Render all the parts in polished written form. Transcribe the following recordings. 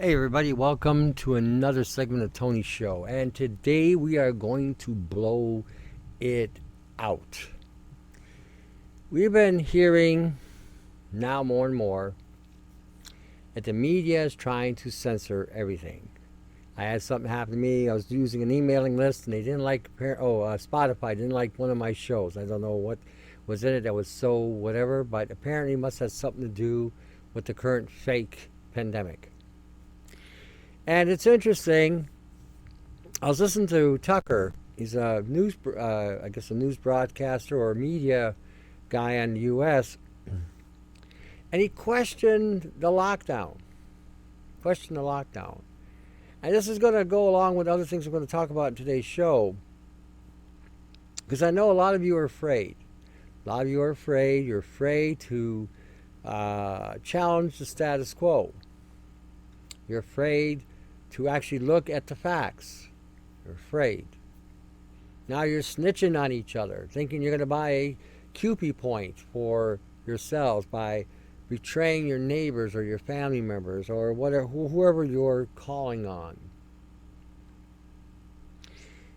Hey everybody, welcome to another segment of Tony's show. And today we are going to blow it out. We've been hearing now more and more that the media is trying to censor everything. I had something happen to me. I was using an emailing list and they didn't like, Spotify didn't like one of my shows. I don't know what was in it that was so whatever, but apparently it must have something to do with the current fake pandemic. And it's interesting. I was listening to Tucker. He's a news broadcaster or media guy in the U.S. And he questioned the lockdown. And this is going to go along with other things we're going to talk about in today's show. Because I know a lot of you are afraid. You're afraid to challenge the status quo. You're afraid to actually look at the facts. You're afraid. Now you're snitching on each other, thinking you're going to buy a QP point for yourselves by betraying your neighbors or your family members or whatever, whoever you're calling on.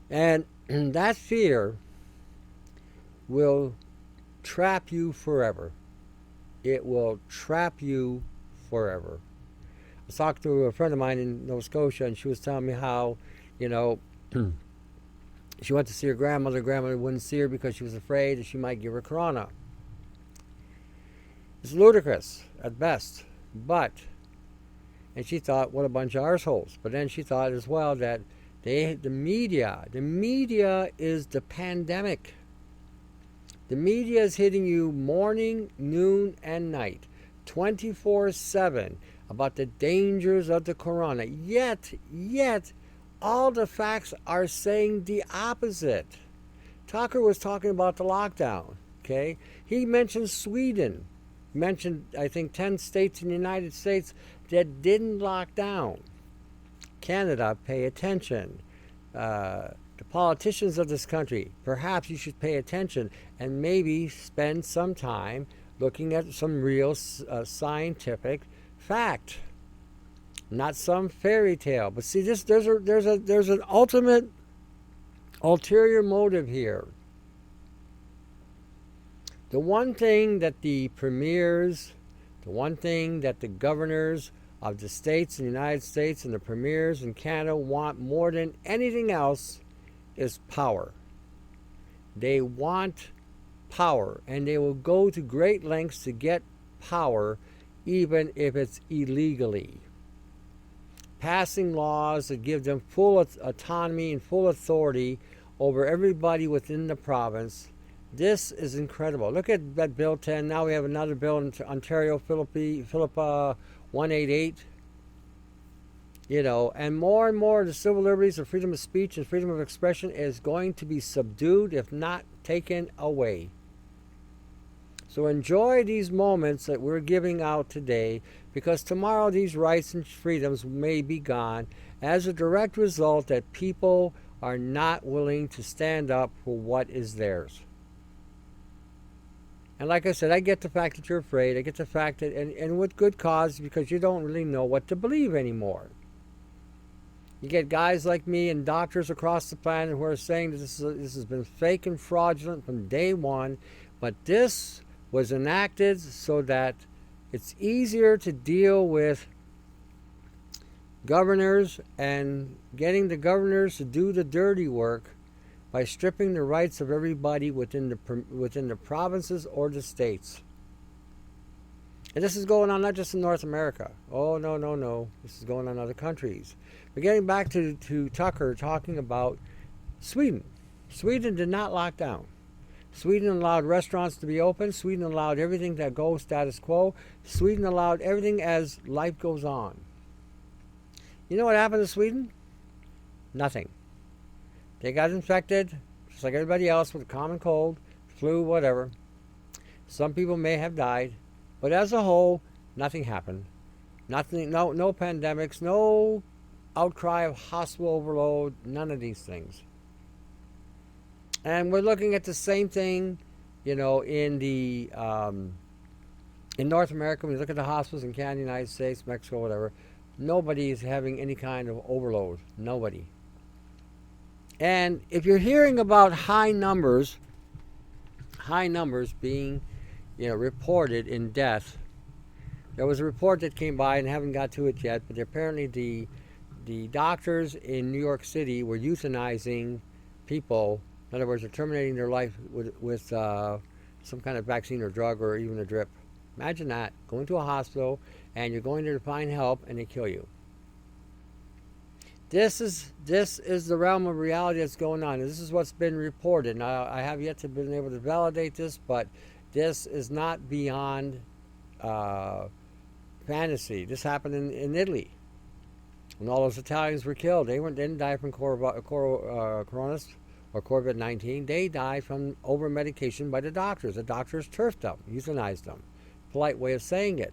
And that fear will trap you forever. It will trap you forever. I was talking to a friend of mine in Nova Scotia, and she was telling me how, she went to see her grandmother. Her grandmother wouldn't see her because she was afraid that she might give her corona. It's ludicrous at best, and she thought, what a bunch of arseholes. But then she thought as well that the media is the pandemic. The media is hitting you morning, noon, and night, 24/7. About the dangers of the corona. Yet, all the facts are saying the opposite. Tucker was talking about the lockdown, okay? He mentioned Sweden. Mentioned, I think, 10 states in the United States that didn't lock down. Canada, pay attention. The politicians of this country, perhaps you should pay attention and maybe spend some time looking at some real scientific fact, not some fairy tale. But see, there's an ultimate ulterior motive here. The one thing that the premiers, the one thing that the governors of the states in the United States and the premiers in Canada want more than anything else is power. They want power, and they will go to great lengths to get power, even if it's illegally. Passing laws that give them full autonomy and full authority over everybody within the province. This is incredible. Look at that Bill 10. Now we have another bill in Ontario, Philippa 188. And more the civil liberties, the freedom of speech and freedom of expression is going to be subdued, if not taken away. So enjoy these moments that we're giving out today, because tomorrow these rights and freedoms may be gone as a direct result that people are not willing to stand up for what is theirs. And like I said, I get the fact that you're afraid. I get the fact that, and with good cause, because you don't really know what to believe anymore. You get guys like me and doctors across the planet who are saying that this has been fake and fraudulent from day one, but this was enacted so that it's easier to deal with governors and getting the governors to do the dirty work by stripping the rights of everybody within the provinces or the states. And this is going on not just in North America. Oh, no. This is going on in other countries. But getting back to Tucker talking about Sweden. Sweden did not lock down. Sweden allowed restaurants to be open. Sweden allowed everything to go status quo. Sweden allowed everything as life goes on. You know what happened to Sweden? Nothing. They got infected, just like everybody else, with a common cold, flu, whatever. Some people may have died, but as a whole, nothing happened. Nothing. No pandemics, no outcry of hospital overload, none of these things. And we're looking at the same thing, in North America. When you look at the hospitals in Canada, United States, Mexico, whatever, Nobody is having any kind of overload. Nobody. And if you're hearing about high numbers being, reported in death, there was a report that came by, and I haven't got to it yet, but apparently the doctors in New York City were euthanizing people. In other words, they're terminating their life with some kind of vaccine or drug or even a drip. Imagine that, going to a hospital and you're going there to find help and they kill you. This is the realm of reality that's going on. This is what's been reported. Now, I have yet to been able to validate this, but this is not beyond fantasy. This happened in Italy when all those Italians were killed. They didn't die from coronavirus or COVID-19. They died from over medication by the doctors. The doctors turfed them, euthanized them. Polite way of saying it.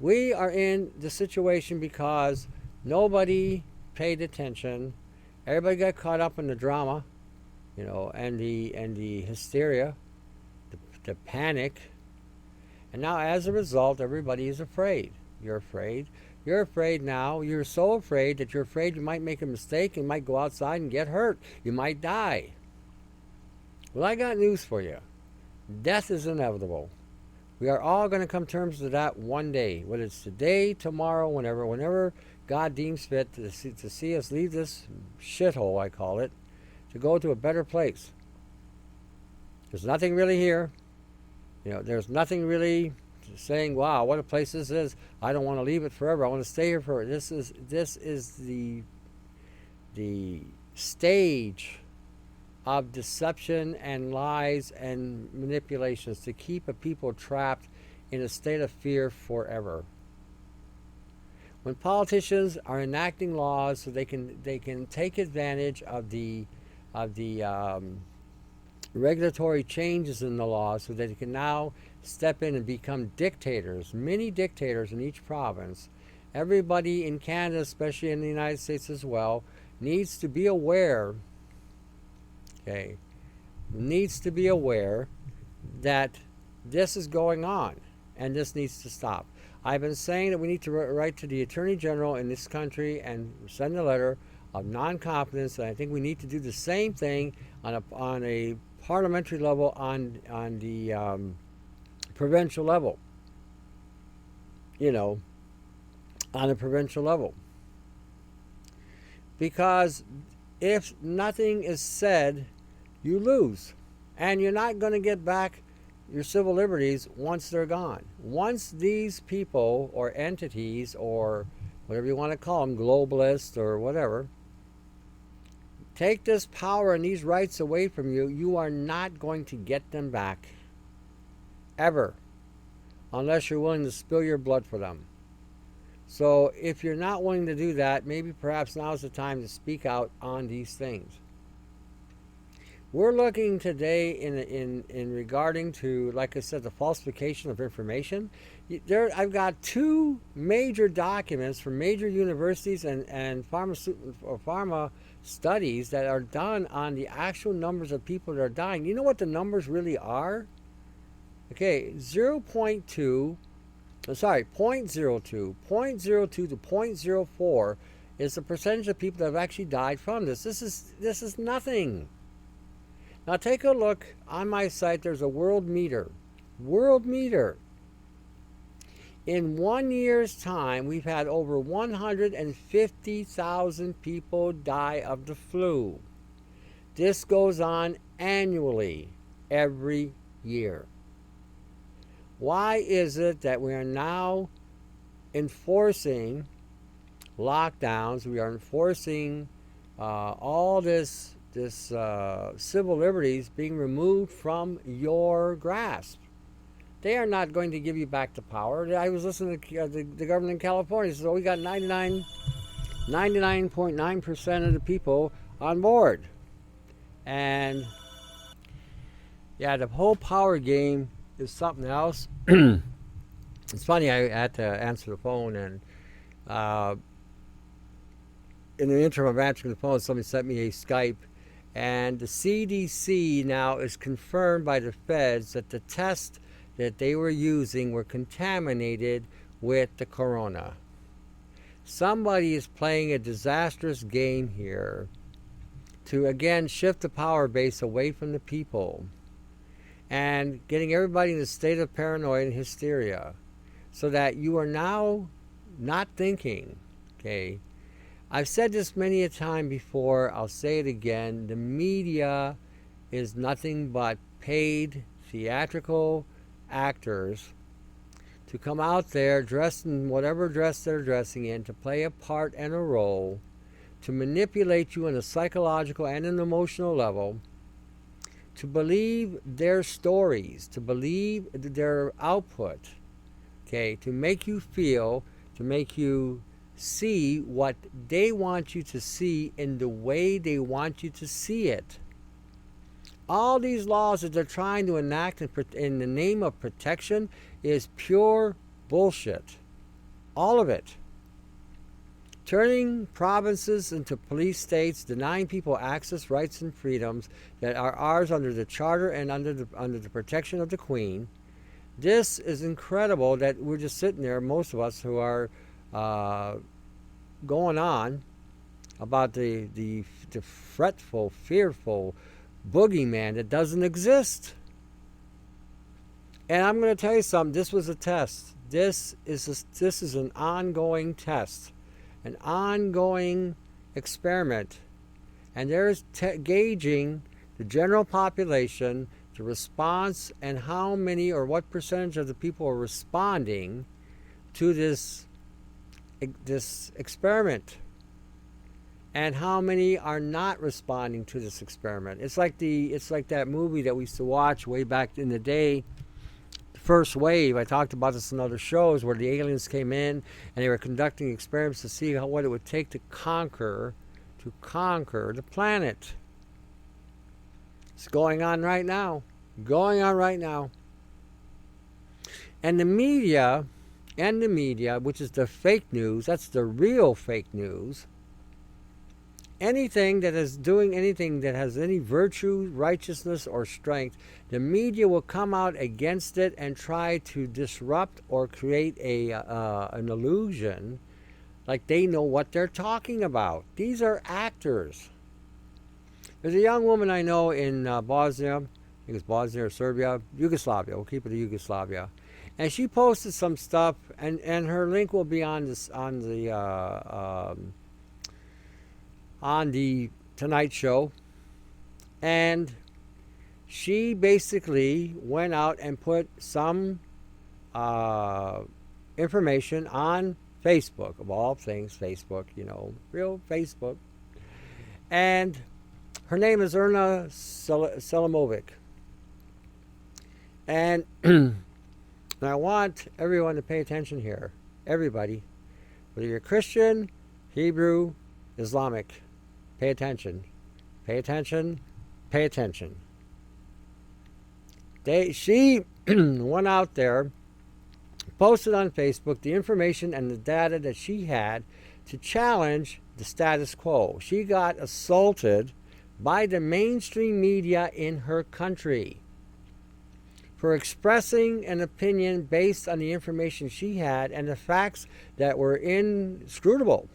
We are in the situation because nobody paid attention. Everybody got caught up in the drama, and the hysteria, the panic. And now as a result, everybody is afraid. You're afraid. You're afraid now. You're so afraid that you're afraid you might make a mistake and might go outside and get hurt. You might die. Well, I got news for you. Death is inevitable. We are all going to come to terms with that one day. Whether it's today, tomorrow, whenever God deems fit to see us leave this shithole, I call it, to go to a better place. There's nothing really here. There's nothing really saying, wow, what a place this is. I don't want to leave it forever. I want to stay here forever. This is the stage of deception and lies and manipulations to keep a people trapped in a state of fear forever. When politicians are enacting laws so they can take advantage of the regulatory changes in the law so that they can now step in and become dictators, mini dictators in each province, everybody in Canada, especially in the United States as well, needs to be aware that this is going on and this needs to stop. I've been saying that we need to write to the Attorney General in this country and send a letter of non-confidence, and I think we need to do the same thing on a parliamentary level, on the provincial level. On a provincial level. Because if nothing is said, you lose. And you're not going to get back your civil liberties once they're gone. Once these people or entities or whatever you want to call them, globalists or whatever, take this power and these rights away from you, you are not going to get them back. Ever. Unless you're willing to spill your blood for them. So if you're not willing to do that, maybe perhaps now is the time to speak out on these things. We're looking today in regarding to, like I said, the falsification of information. I've got two major documents from major universities and pharma studies that are done on the actual numbers of people that are dying. You know what the numbers really are? Okay, 0.02 to 0.04 is the percentage of people that have actually died from this. This is nothing. Now take a look on my site. There's a world meter. World meter. In 1 year's time, we've had over 150,000 people die of the flu. This goes on annually, every year. Why is it that we are now enforcing lockdowns? We are enforcing all this civil liberties being removed from your grasp. They are not going to give you back the power. I was listening to the government in California. So we got 99.9% of the people on board. And yeah, the whole power game is something else. It's funny, I had to answer the phone, and in the interim of answering the phone, somebody sent me a Skype, and the CDC now is confirmed by the feds that the tests that they were using were contaminated with the corona. Somebody is playing a disastrous game here to again shift the power base away from the people and getting everybody in a state of paranoia and hysteria so that you are now not thinking, okay? I've said this many a time before, I'll say it again, the media is nothing but paid theatrical actors to come out there dressed in whatever dress they're dressing in, to play a part and a role, to manipulate you on a psychological and an emotional level, to believe their stories, to believe their output, okay, to make you feel, to make you see what they want you to see in the way they want you to see it. All these laws that they're trying to enact in the name of protection is pure bullshit. All of it. Turning provinces into police states, denying people access, rights, and freedoms that are ours under the Charter and under the protection of the Queen. This is incredible that we're just sitting there, most of us who are going on about the fretful, fearful boogeyman that doesn't exist. And I'm going to tell you something. This was a test. This is an ongoing test, an ongoing experiment, and they're gauging the general population, the response, and how many or what percentage of the people are responding to this experiment, and how many are not responding to this experiment. It's like that movie that we used to watch way back in the day, The First Wave. I talked about this in other shows where the aliens came in and they were conducting experiments to see what it would take to conquer the planet. It's going on right now. And the media, which is the fake news, that's the real fake news. Anything that is doing anything that has any virtue, righteousness, or strength, the media will come out against it and try to disrupt or create an illusion like they know what they're talking about. These are actors. There's a young woman I know in Bosnia, I think it's Bosnia or Serbia, Yugoslavia, we'll keep it to Yugoslavia. And she posted some stuff, and her link will be on the Tonight Show. And she basically went out and put some information on Facebook, of all things, Facebook, real Facebook. And her name is Erna Selimovic. And I want everyone to pay attention here. Everybody. Whether you're Christian, Hebrew, Islamic, pay attention. Pay attention. Pay attention. She went out there, posted on Facebook the information and the data that she had to challenge the status quo. She got assaulted by the mainstream media in her country for expressing an opinion based on the information she had and the facts that were inscrutable.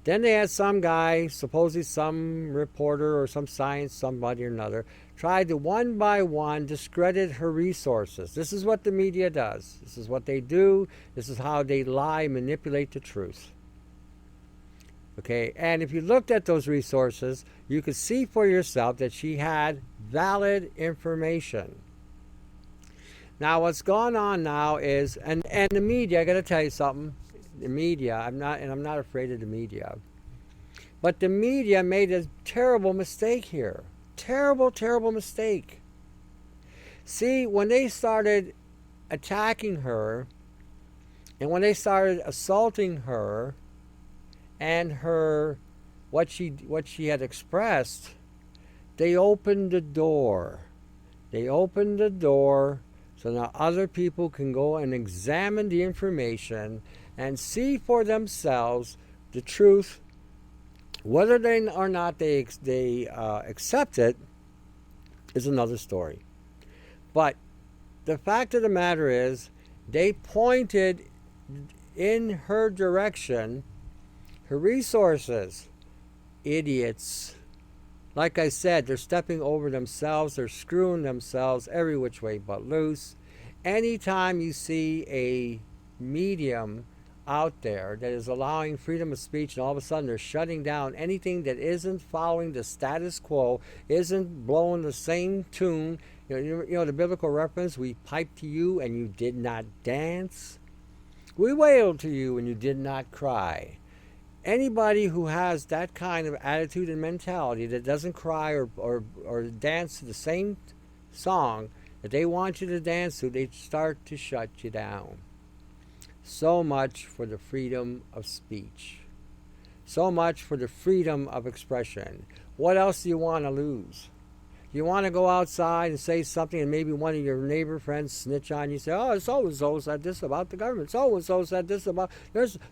Then they had some guy, supposedly some reporter or some science somebody or another, tried to one by one discredit her resources. This is what the media does. This is what they do. This is how they lie, manipulate the truth. Okay, and if you looked at those resources, you could see for yourself that she had valid information. Now, what's going on now is, and the media, I got to tell you something. The media, I'm not afraid of the media. But the media made a terrible mistake here. Terrible, terrible mistake. See, when they started attacking her, and when they started assaulting her, and what she had expressed, they opened the door. They opened the door so now other people can go and examine the information and see for themselves the truth. Whether they or not they accept it is another story. But the fact of the matter is, they pointed in her direction, her resources. Idiots. Like I said, they're stepping over themselves. They're screwing themselves every which way but loose. Anytime you see a medium out there that is allowing freedom of speech and all of a sudden they're shutting down anything that isn't following the status quo, isn't blowing the same tune, you know the biblical reference, we piped to you and you did not dance. We wailed to you and you did not cry. Anybody who has that kind of attitude and mentality that doesn't cry or dance to the same song that they want you to dance to, they start to shut you down. So much for the freedom of speech. So much for the freedom of expression. What else do you want to lose? You want to go outside and say something and maybe one of your neighbor friends snitch on you, say, oh, so-and-so said this about the government, so-and-so said this about,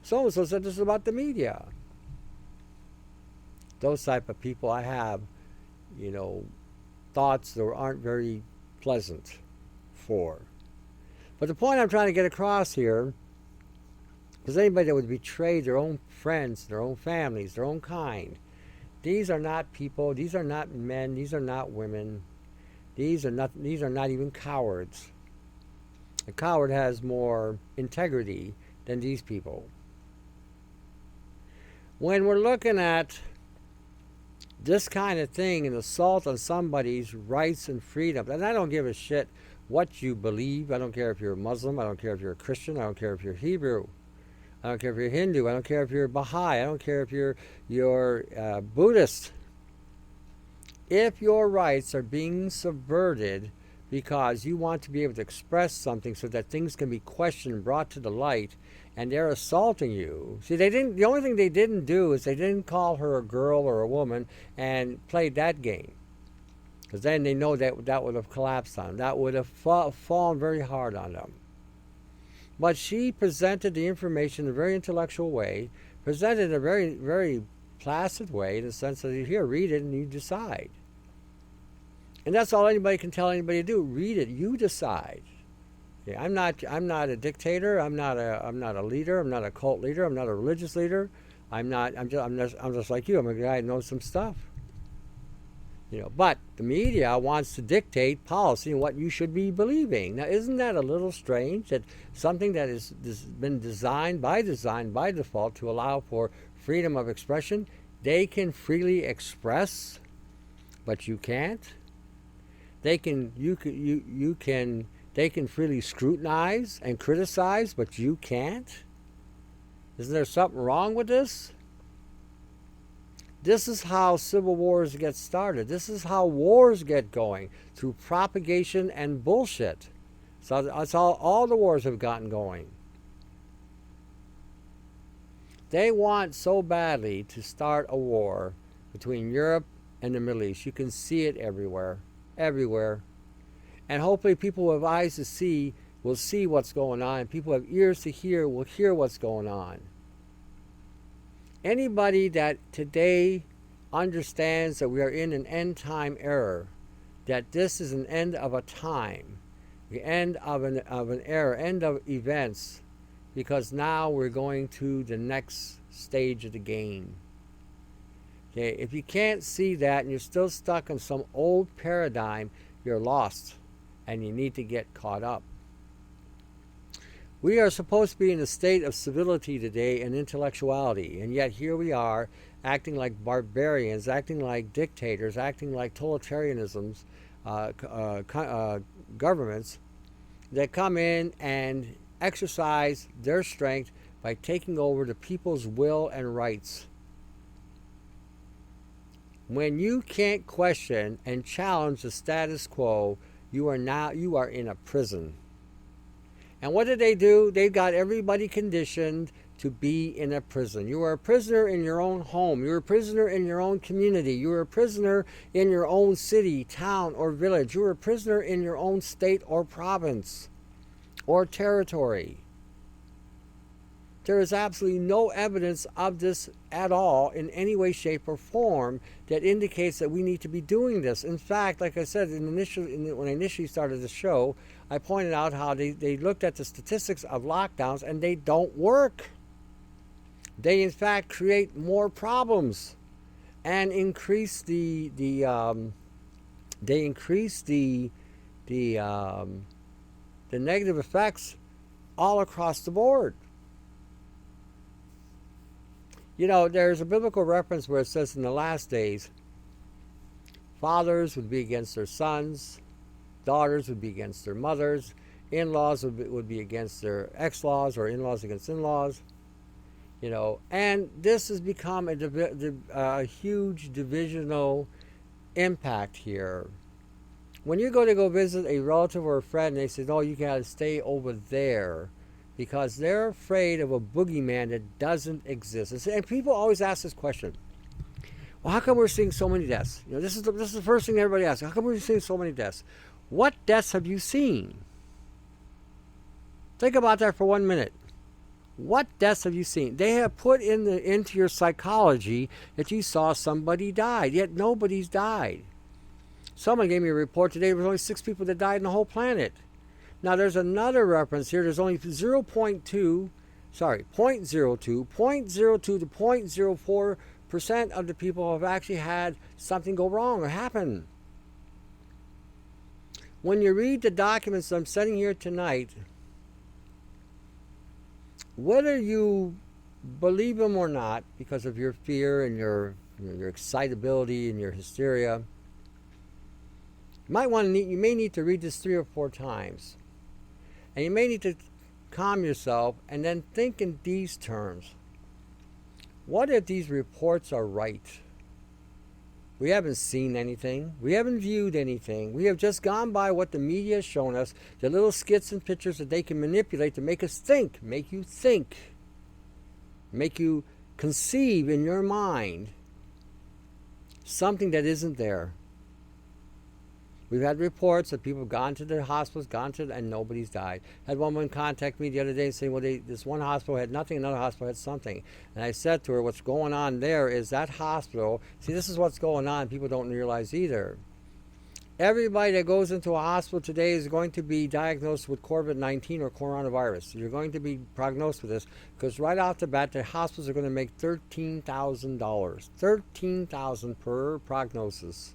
so-and-so said this about the media. Those type of people I have, thoughts that aren't very pleasant for. But the point I'm trying to get across here is anybody that would betray their own friends, their own families, their own kind. These are not people, these are not men, these are not women, these are not even cowards. A coward has more integrity than these people. When we're looking at this kind of thing, an assault on somebody's rights and freedom, and I don't give a shit what you believe, I don't care if you're a Muslim, I don't care if you're a Christian, I don't care if you're Hebrew, I don't care if you're Hindu, I don't care if you're Baha'i, I don't care if you're Buddhist. If your rights are being subverted because you want to be able to express something so that things can be questioned and brought to the light, and they're assaulting you. See, the only thing they didn't do is they didn't call her a girl or a woman and played that game. Because then they know that would have collapsed on them. That would have fallen very hard on them. But she presented the information in a very intellectual way, presented in a very, very placid way, in the sense that you here, read it and you decide. And that's all anybody can tell anybody to do. Read it, you decide. Okay, I'm not a dictator. I'm not a leader. I'm not a cult leader. I'm not a religious leader. I'm just like you. I'm a guy who knows some stuff. But the media wants to dictate policy and what you should be believing. Now, isn't that a little strange that something that has been designed by default to allow for freedom of expression, they can freely express, but you can't? They can freely scrutinize and criticize, but you can't? Isn't there something wrong with this? This is how civil wars get started. This is how wars get going, through propagation and bullshit. So that's all the wars have gotten going. They want so badly to start a war between Europe and the Middle East. You can see it everywhere. Everywhere. And hopefully people who have eyes to see will see what's going on, and people who have ears to hear will hear what's going on. Anybody that today understands that we are in an end time era, that this is an end of a time, the end of an era, end of events, because now we're going to the next stage of the game. Okay, if you can't see that and you're still stuck in some old paradigm, you're lost and you need to get caught up. We are supposed to be in a state of civility today and intellectuality, and yet here we are acting like barbarians, acting like dictators, acting like totalitarianisms, governments that come in and exercise their strength by taking over the people's will and rights. When you can't question and challenge the status quo, you are in a prison. And what did they do? They got everybody conditioned to be in a prison. You are a prisoner in your own home. You're a prisoner in your own community. You're a prisoner in your own city, town, or village. You're a prisoner in your own state or province or territory. There is absolutely no evidence of this at all in any way, shape, or form that indicates that we need to be doing this. In fact, like I said, when I initially started the show, I pointed out how they looked at the statistics of lockdowns and they don't work. They, in fact, create more problems and increase the negative effects all across the board. You know, there's a biblical reference where it says in the last days, fathers would be against their sons, daughters would be against their mothers, in-laws would be against their ex-laws, or in-laws against in-laws. You know, and this has become a huge divisional impact here. When you go visit a relative or a friend, they say, no, you got to stay over there, because they're afraid of a boogeyman that doesn't exist. And people always ask this question: well, how come we're seeing so many deaths? You know, this is the first thing everybody asks. How come we're seeing so many deaths? What deaths have you seen? Think about that for 1 minute. What deaths have you seen? They have put into your psychology that you saw somebody die, yet nobody's died. Someone gave me a report today. There was only 6 people that died on the whole planet. Now, there's another reference here. There's only 0.02 to 0.04% of the people have actually had something go wrong or happen. When you read the documents I'm sending here tonight, whether you believe them or not, because of your fear and your excitability and your hysteria, you may need to read this 3 or 4 times. And you may need to calm yourself and then think in these terms. What if these reports are right? We haven't seen anything. We haven't viewed anything. We have just gone by what the media has shown us, the little skits and pictures that they can manipulate to make us think, make you conceive in your mind something that isn't there. We've had reports that people have gone to the hospitals, and nobody's died. Had one woman contact me the other day saying, well, this one hospital had nothing, another hospital had something. And I said to her, what's going on there is that hospital, see, this is what's going on, people don't realize either. Everybody that goes into a hospital today is going to be diagnosed with COVID-19 or coronavirus. You're going to be prognosed with this, because right off the bat, the hospitals are going to make $13,000. $13,000 per prognosis.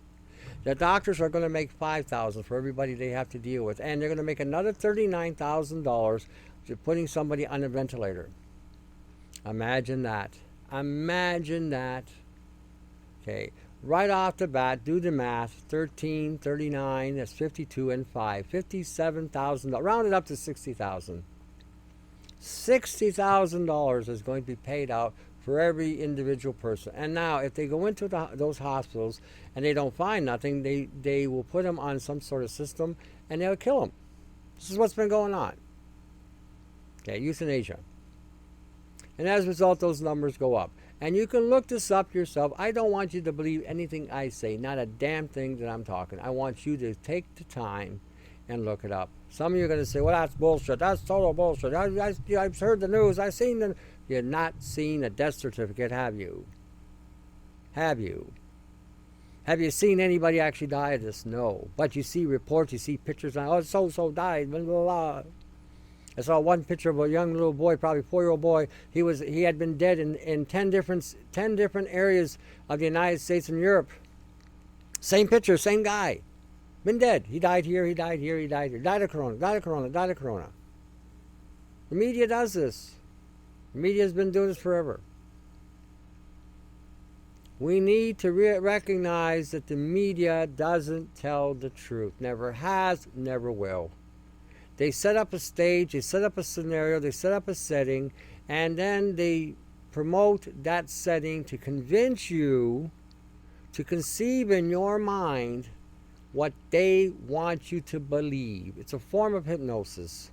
The doctors are going to make $5,000 for everybody they have to deal with, and they're going to make another $39,000 to putting somebody on a ventilator. Imagine that. Imagine that. Okay, right off the bat, do the math. 13, 39, that's 52 and 5. $57,000. Round it up to $60,000. $60,000 is going to be paid out for every individual person. And now, if they go into those hospitals and they don't find nothing, they will put them on some sort of system and they'll kill them. This is what's been going on. Okay, euthanasia. And as a result, those numbers go up. And you can look this up yourself. I don't want you to believe anything I say, not a damn thing that I'm talking. I want you to take the time and look it up. Some of you are going to say, well, that's bullshit. That's total bullshit. I've heard the news. I've seen the... You've not seen a death certificate, have you? Have you? Have you seen anybody actually die of this? No. But you see reports, you see pictures on, oh, so-so died, blah, blah, blah. I saw one picture of a young little boy, probably 4-year-old boy. He had been dead in 10 different areas of the United States and Europe. Same picture, same guy. Been dead. He died here, he died here, he died here. Died of corona, died of corona, died of corona. The media does this. The media has been doing this forever. We need to recognize that the media doesn't tell the truth. Never has, never will. They set up a stage, they set up a scenario, they set up a setting, and then they promote that setting to convince you to conceive in your mind what they want you to believe. It's a form of hypnosis.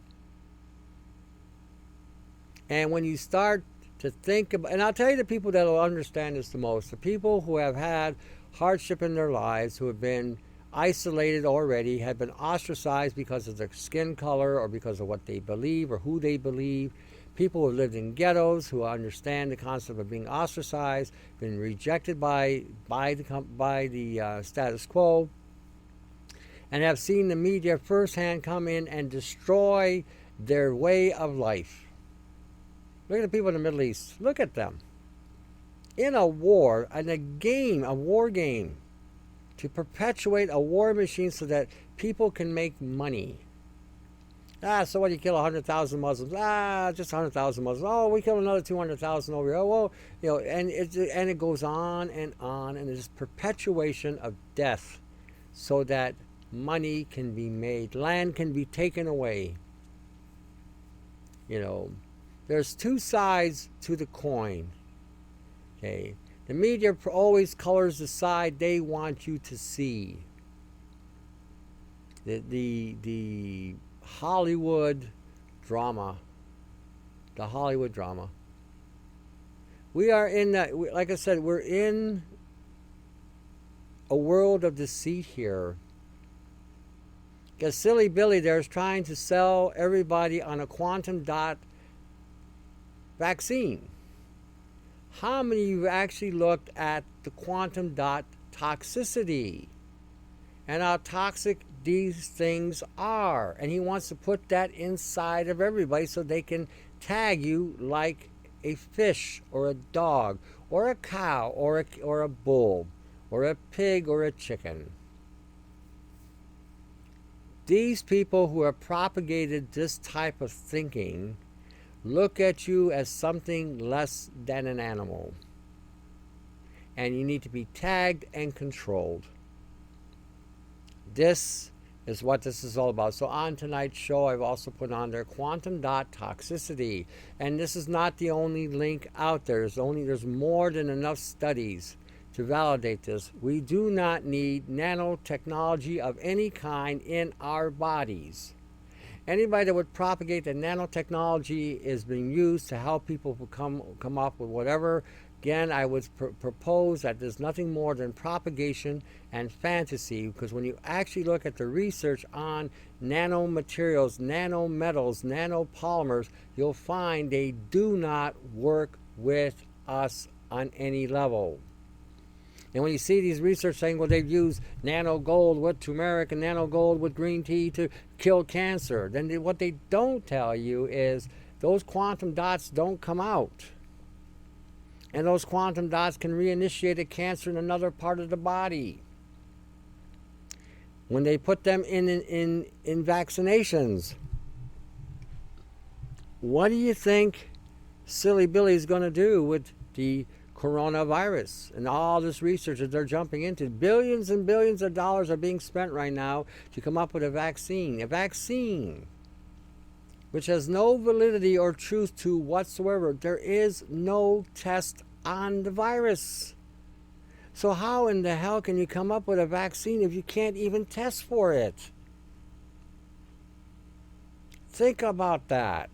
And when you start to think about, and I'll tell you the people that will understand this the most, the people who have had hardship in their lives, who have been isolated already, have been ostracized because of their skin color or because of what they believe or who they believe, people who have lived in ghettos, who understand the concept of being ostracized, been rejected by the status quo, and have seen the media firsthand come in and destroy their way of life. Look at the people in the Middle East. Look at them. In a war, in a war game, to perpetuate a war machine so that people can make money. So what, you kill 100,000 Muslims? Just 100,000 Muslims. Oh, we kill another 200,000 over here. Oh, well, and it goes on, and it's perpetuation of death so that money can be made, land can be taken away. There's two sides to the coin. Okay, the media always colors the side they want you to see. The Hollywood drama. The Hollywood drama. We are in that, like I said, we're in a world of deceit here. Because Silly Billy there is trying to sell everybody on a quantum dot vaccine. How many of you actually looked at the quantum dot toxicity and how toxic these things are? And he wants to put that inside of everybody so they can tag you like a fish or a dog or a cow or a bull or a pig or a chicken. These people who have propagated this type of thinking look at you as something less than an animal. And you need to be tagged and controlled. This is what this is all about. So on tonight's show, I've also put on there quantum dot toxicity. And this is not the only link out there. There's more than enough studies to validate this. We do not need nanotechnology of any kind in our bodies. Anybody that would propagate that nanotechnology is being used to help people come up with whatever, again, I would propose that there's nothing more than propagation and fantasy, because when you actually look at the research on nanomaterials, nanometals, nanopolymers, you'll find they do not work with us on any level. And when you see these research saying, well, they've used nano gold with turmeric and nano gold with green tea to kill cancer, then what they don't tell you is those quantum dots don't come out. And those quantum dots can reinitiate a cancer in another part of the body. When they put them in vaccinations, what do you think Silly Billy's going to do with the coronavirus and all this research that they're jumping into? Billions and billions of dollars are being spent right now to come up with a vaccine which has no validity or truth to whatsoever. There is no test on the virus. So how in the hell can you come up with a vaccine if you can't even test for it? Think about that.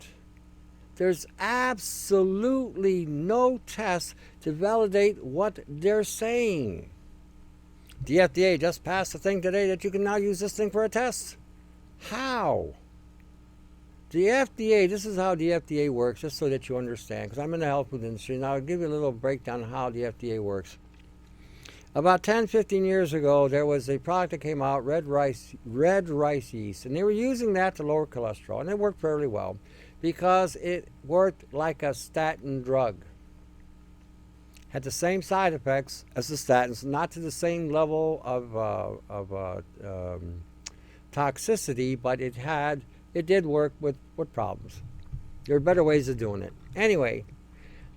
There's absolutely no test to validate what they're saying. The FDA just passed a thing today that you can now use this thing for a test. How? The FDA, this is how the FDA works, just so that you understand, because I'm in the health food industry, and I'll give you a little breakdown of how the FDA works. About 10, 15 years ago, there was a product that came out, red rice yeast, and they were using that to lower cholesterol, and it worked fairly well, because it worked like a statin drug. Had the same side effects as the statins, not to the same level of toxicity, but it did work with problems. There are better ways of doing it. Anyway,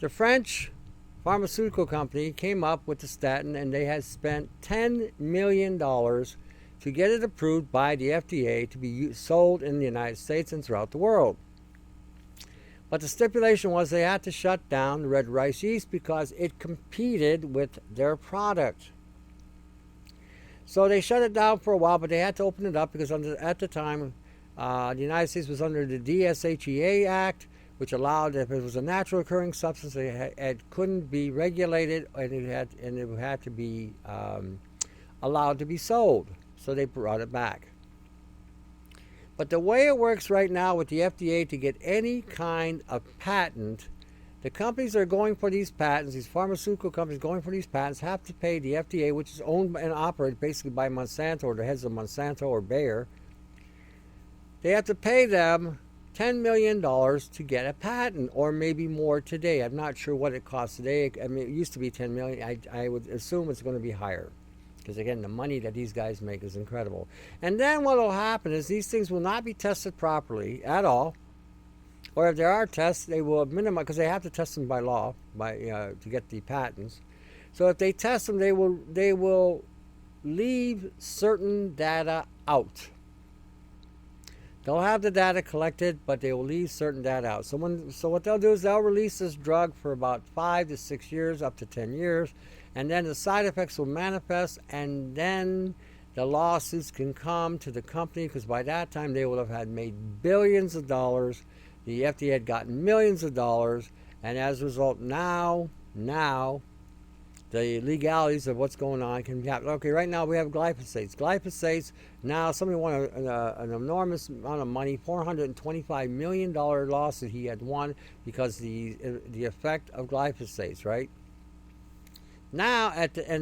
the French pharmaceutical company came up with the statin, and they had spent $10 million to get it approved by the FDA to be sold in the United States and throughout the world. But the stipulation was they had to shut down the red rice yeast because it competed with their product. So they shut it down for a while, but they had to open it up because at the time, the United States was under the DSHEA Act, which allowed, if it was a natural occurring substance, it couldn't be regulated, and it had to be allowed to be sold. So they brought it back. But the way it works right now with the FDA to get any kind of patent, the companies that are going for these patents, these pharmaceutical companies going for these patents, have to pay the FDA, which is owned and operated basically by Monsanto or the heads of Monsanto or Bayer. They have to pay them $10 million to get a patent, or maybe more today. I'm not sure what it costs today. I mean, it used to be $10 million. I would assume it's going to be higher, because again, the money that these guys make is incredible. And then what will happen is these things will not be tested properly at all, or if there are tests, they will minimize, because they have to test them by law, to get the patents. So if they test them, they will leave certain data out. They'll have the data collected, but they will leave certain data out. So what they'll do is they'll release this drug for about 5 to 6 years, up to 10 years, and then the side effects will manifest, and then the lawsuits can come to the company, because by that time they will have had made billions of dollars. The FDA had gotten millions of dollars, and as a result, now the legalities of what's going on can happen. Okay, right now we have glyphosates. Glyphosates, now somebody won an enormous amount of money, $425 million lawsuit he had won because the effect of glyphosates, right? Now,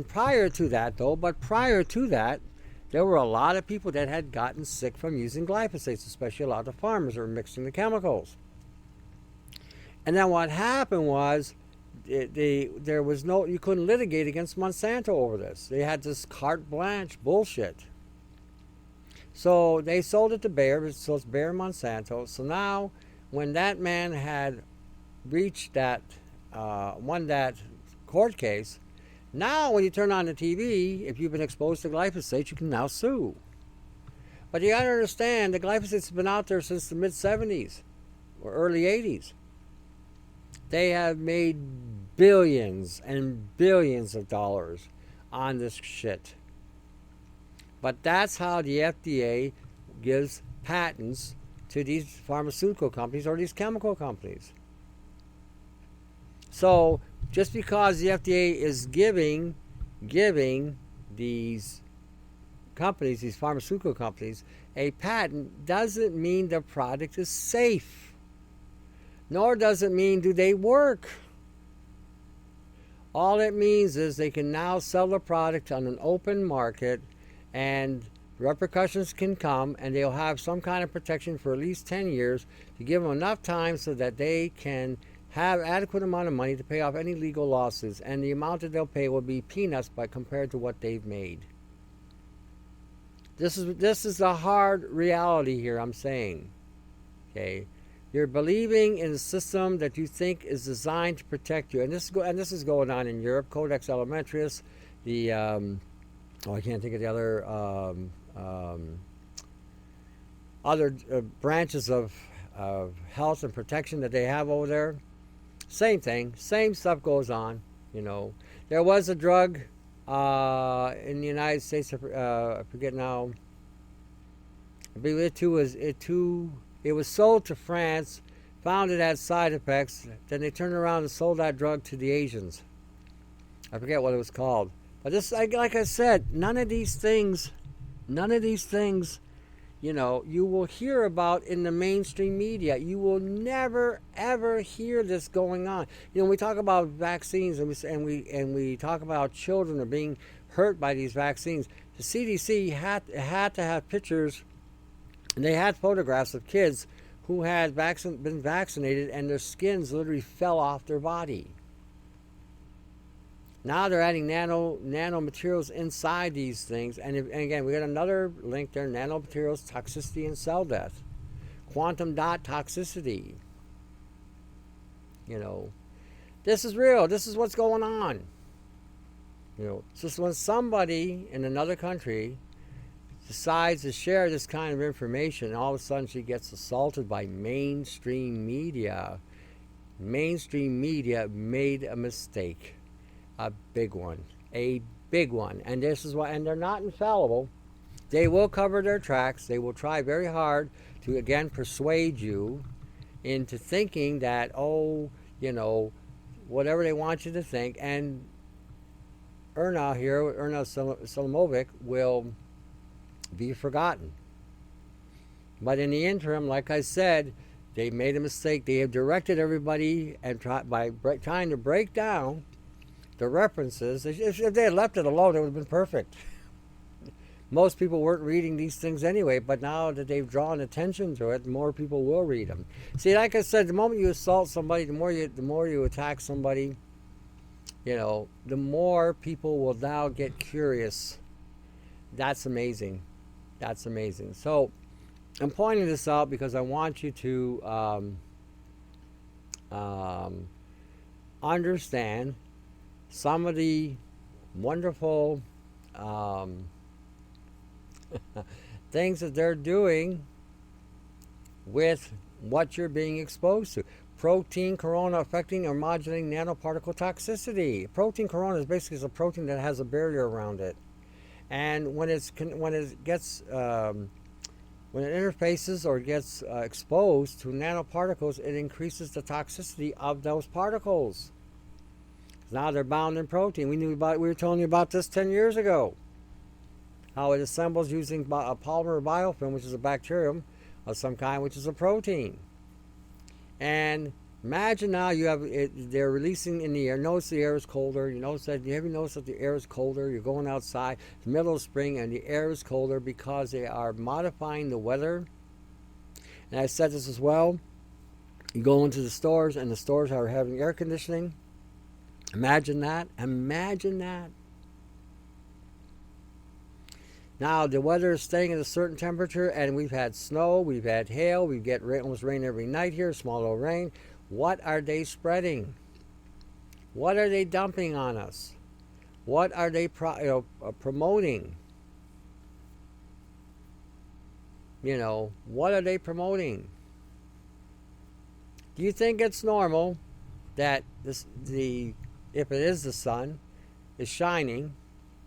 prior to that, there were a lot of people that had gotten sick from using glyphosates, especially a lot of farmers were mixing the chemicals. And then what happened was, there was you couldn't litigate against Monsanto over this. They had this carte blanche bullshit. So they sold it to Bayer, so it's Bayer Monsanto. So now, when that man had reached won that court case, now when you turn on the TV, if you've been exposed to glyphosate, you can now sue. But you gotta understand, the glyphosate's been out there since the mid-70s or early 80s. They have made billions and billions of dollars on this shit. But that's how the FDA gives patents to these pharmaceutical companies or these chemical companies. So just because the FDA is giving these companies, these pharmaceutical companies, a patent doesn't mean the product is safe. Nor does it mean do they work. All it means is they can now sell the product on an open market, and repercussions can come, and they'll have some kind of protection for at least 10 years to give them enough time so that they can have adequate amount of money to pay off any legal losses, and the amount that they'll pay will be peanuts compared to what they've made. This is a hard reality here, I'm saying. Okay? You're believing in a system that you think is designed to protect you, and this is going on in Europe. Codex Alimentarius, I can't think of the other branches of health and protection that they have over there. Same thing, same stuff goes on. You know, there was a drug in the United States. I forget now. I believe it was sold to France, found it had side effects, then they turned around and sold that drug to the Asians. I forget what it was called. But this, like I said, none of these things, you know, you will hear about in the mainstream media. You will never, ever hear this going on. You know, we talk about vaccines and we talk about children are being hurt by these vaccines. The CDC had to have pictures. And they had photographs of kids who had been vaccinated and their skins literally fell off their body. Now they're adding nanomaterials inside these things. And again, we got another link there, nanomaterials, toxicity, and cell death. Quantum dot toxicity. You know, this is real. This is what's going on. You know, so when somebody in another country decides to share this kind of information, and all of a sudden she gets assaulted by mainstream media. Mainstream media made a mistake. A big one. And this is why, and they're not infallible. They will cover their tracks. They will try very hard to, again, persuade you into thinking that, oh, you know, whatever they want you to think. And Erna Selimovic will be forgotten. But in the interim, like I said, they made a mistake. They have directed everybody and trying to break down the references. If they had left it alone, it would have been perfect. Most people weren't reading these things anyway, but now that they've drawn attention to it, more people will read them. See, like I said, the moment you assault somebody, the more you attack somebody, the more people will now get curious. That's amazing. That's amazing. So I'm pointing this out because I want you to understand some of the wonderful things that they're doing with what you're being exposed to. Protein corona affecting or modulating nanoparticle toxicity. Protein corona is basically a protein that has a barrier around it, and when it interfaces or gets exposed to nanoparticles, it increases the toxicity of those particles. Now they're bound in protein. We were telling you about this 10 years ago. How it assembles using a polymer biofilm, which is a bacterium of some kind, which is a protein. And imagine now they're releasing in the air. Notice the air is colder. You notice that. You ever notice that the air is colder? You're going outside, it's the middle of spring, and the air is colder because they are modifying the weather. And I said this as well. You go into the stores, and the stores are having air conditioning. Imagine that. Imagine that. Now, the weather is staying at a certain temperature, and we've had snow, we've had hail, we get almost rain every night here, small little rain. What are they spreading? What are they dumping on us? What are they promoting? What are they promoting? Do you think it's normal that if it is the sun, is shining,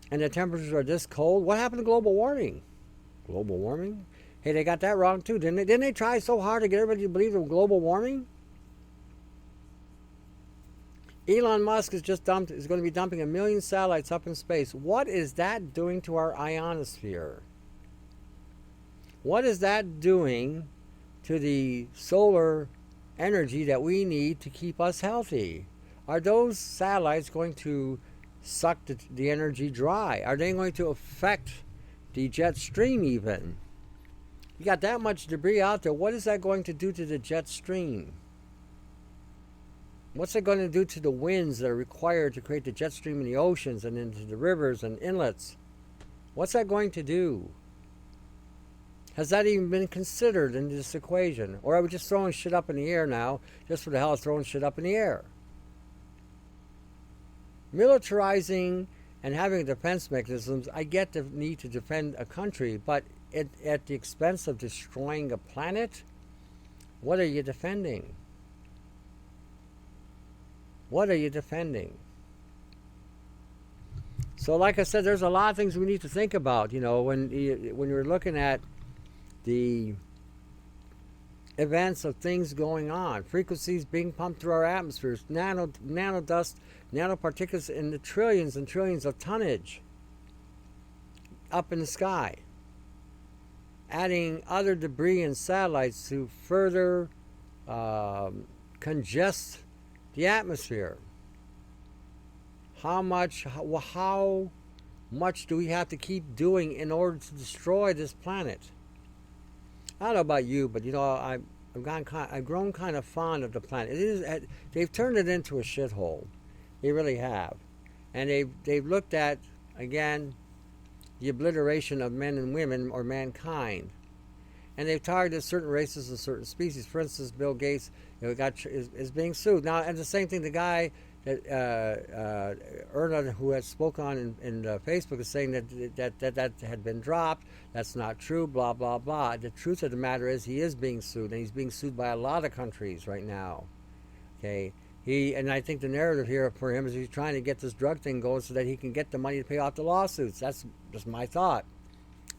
and the temperatures are this cold? What happened to global warming? Global warming? Hey, they got that wrong too, didn't they? Didn't they try so hard to get everybody to believe in global warming? Elon Musk is going to be dumping 1 million satellites up in space. What is that doing to our ionosphere? What is that doing to the solar energy that we need to keep us healthy? Are those satellites going to suck the energy dry? Are they going to affect the jet stream even? You got that much debris out there. What is that going to do to the jet stream? What's it going to do to the winds that are required to create the jet stream in the oceans and into the rivers and inlets? What's that going to do? Has that even been considered in this equation? Or are we just throwing shit up in the air now, just for the hell of throwing shit up in the air? Militarizing and having defense mechanisms, I get the need to defend a country, but at the expense of destroying a planet? What are you defending? What are you defending? So like I said, there's a lot of things we need to think about, when you're looking at the events of things going on, frequencies being pumped through our atmospheres, nanodust, nanoparticles in the trillions and trillions of tonnage up in the sky, adding other debris and satellites to further congest the atmosphere. How much do we have to keep doing in order to destroy this planet? I don't know about you, but I've grown kind of fond of the planet. They've turned it into a shithole. They really have, and they've looked at, again, the obliteration of men and women or mankind, and they've targeted certain races and certain species. For instance, Bill Gates is being sued now, and the same thing. The guy that Erna, who had spoken on in Facebook, is saying that had been dropped. That's not true. Blah blah blah. The truth of the matter is, he is being sued, and he's being sued by a lot of countries right now. Okay, and I think the narrative here for him is he's trying to get this drug thing going so that he can get the money to pay off the lawsuits. That's just my thought.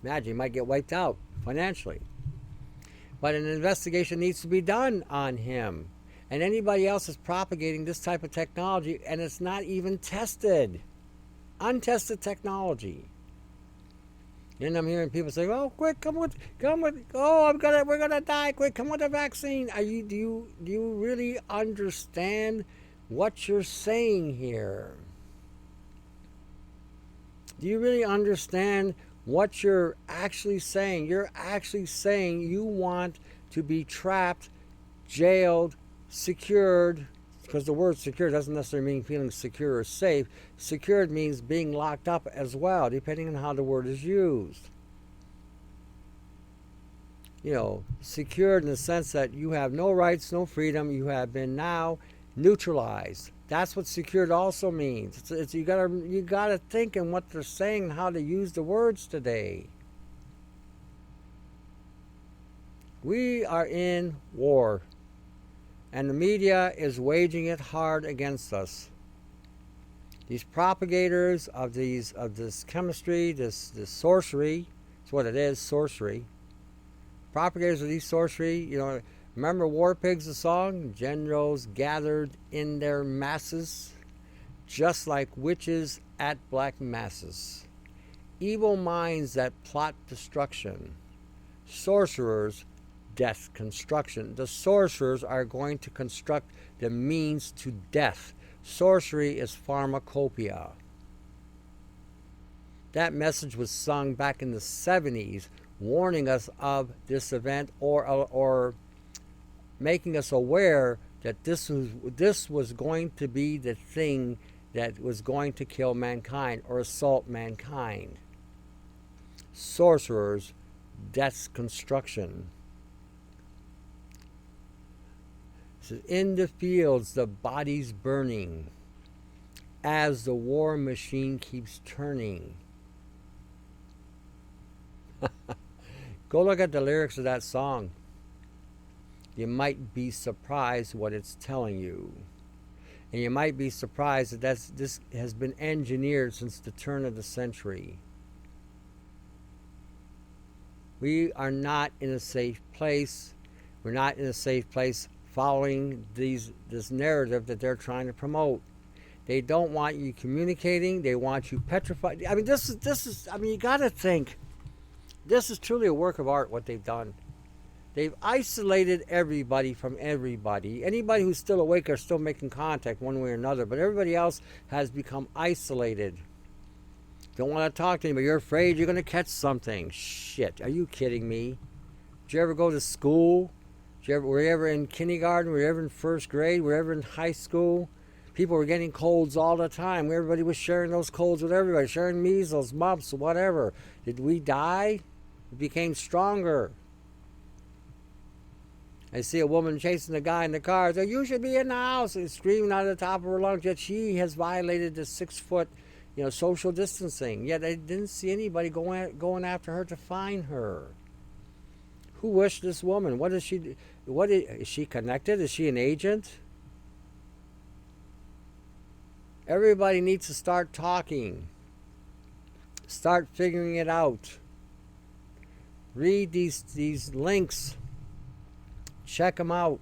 Imagine he might get wiped out financially. But an investigation needs to be done on him. And anybody else is propagating this type of technology, and it's not even tested. Untested technology. And I'm hearing people say, "Oh, quick, come with, oh, we're gonna die, quick, come with the vaccine." Do you really understand what you're saying here? Do you really understand what you're actually saying? You're actually saying you want to be trapped, jailed, secured, because the word secure doesn't necessarily mean feeling secure or safe. Secured means being locked up as well, depending on how the word is used. You know, secured in the sense that you have no rights, no freedom, you have been now neutralized. That's what secured also means. You gotta think in what they're saying and how to use the words today. We are in war, and the media is waging it hard against us. These propagators of this chemistry, this sorcery, it's what it is, sorcery. Propagators of these sorcery, you know, remember War Pigs, the song? Generals gathered in their masses, just like witches at black masses. Evil minds that plot destruction. Sorcerers, death construction. The sorcerers are going to construct the means to death. Sorcery is pharmacopoeia. That message was sung back in the 70s, warning us of this event or making us aware that this was going to be the thing that was going to kill mankind or assault mankind. Sorcerers, death's construction. In the fields, the bodies burning as the war machine keeps turning. Go look at the lyrics of that song. You might be surprised what it's telling you. And you might be surprised that this has been engineered since the turn of the century. We are not in a safe place. We're not in a safe place following this narrative that they're trying to promote. They don't want you communicating. They want you petrified. I mean, this is. I mean, you got to think. This is truly a work of art. What they've done. They've isolated everybody from everybody. Anybody who's still awake are still making contact one way or another, but everybody else has become isolated. Don't want to talk to anybody. You're afraid you're going to catch something. Shit, are you kidding me? Did you ever go to school? Were you ever in kindergarten? Were you ever in first grade? Were you ever in high school? People were getting colds all the time. Everybody was sharing those colds with everybody, sharing measles, mumps, whatever. Did we die? We became stronger. I see a woman chasing a guy in the car. So you should be in the house, and screaming out of the top of her lungs. Yet she has violated the 6-foot, social distancing. Yet I didn't see anybody going after her to find her. Who wished this woman? What is she? Is she connected? Is she an agent? Everybody needs to start talking. Start figuring it out. Read these links. Check them out.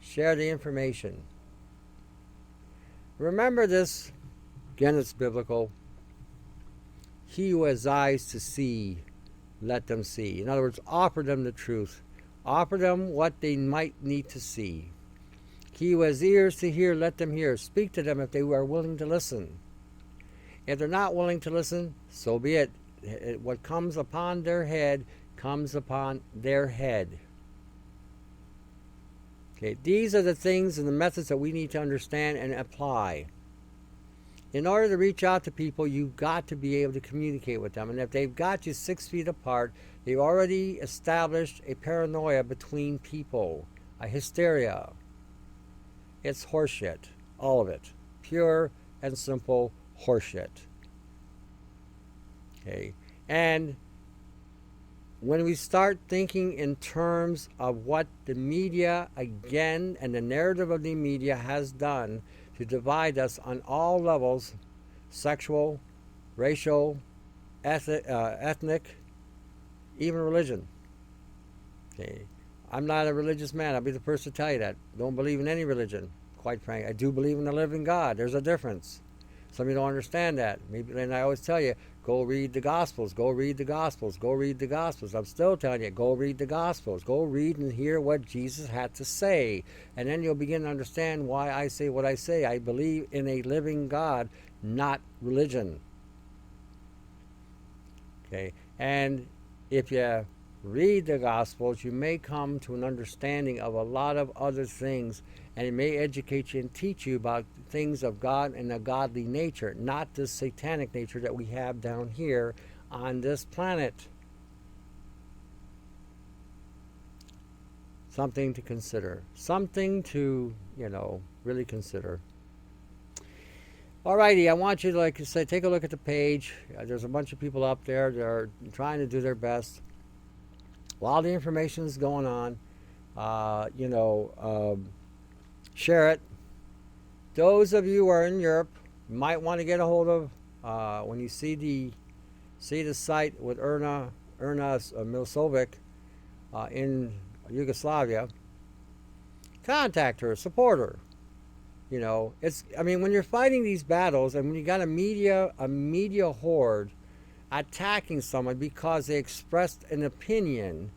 Share the information. Remember this. Again, it's biblical. He who has eyes to see, let them see. In other words, offer them the truth. Offer them what they might need to see. He who has ears to hear, let them hear. Speak to them if they are willing to listen. If they're not willing to listen, so be it. What comes upon their head comes upon their head. Okay, these are the things and the methods that we need to understand and apply. In order to reach out to people, you've got to be able to communicate with them. And if they've got you 6 feet apart, they've already established a paranoia between people, a hysteria. It's horseshit, all of it. Pure and simple horseshit. Okay, and when we start thinking in terms of what the media, again, and the narrative of the media has done to divide us on all levels, sexual, racial, ethnic, even religion. Okay, I'm not a religious man. I'll be the first to tell you that. Don't believe in any religion, quite frankly. I do believe in the living God. There's a difference. Some of you don't understand that. Maybe, and I always tell you, Go read the Gospels. Go read the Gospels. Go read the Gospels. I'm still telling you, go read the Gospels. Go read and hear what Jesus had to say. And then you'll begin to understand why I say what I say. I believe in a living God, not religion. Okay? And if you read the Gospels, you may come to an understanding of a lot of other things, and it may educate you and teach you about things of God and a godly nature, not this satanic nature that we have down here on this planet. Something to consider. Something to, really consider. Alrighty, I want you to, like I said, take a look at the page. There's a bunch of people up there that are trying to do their best. While the information is going on, share it. Those of you who are in Europe might want to get a hold of when you see the site with Erna Milsovic in Yugoslavia. Contact her, support her. When you're fighting these battles, and when you got a media horde attacking someone because they expressed an opinion,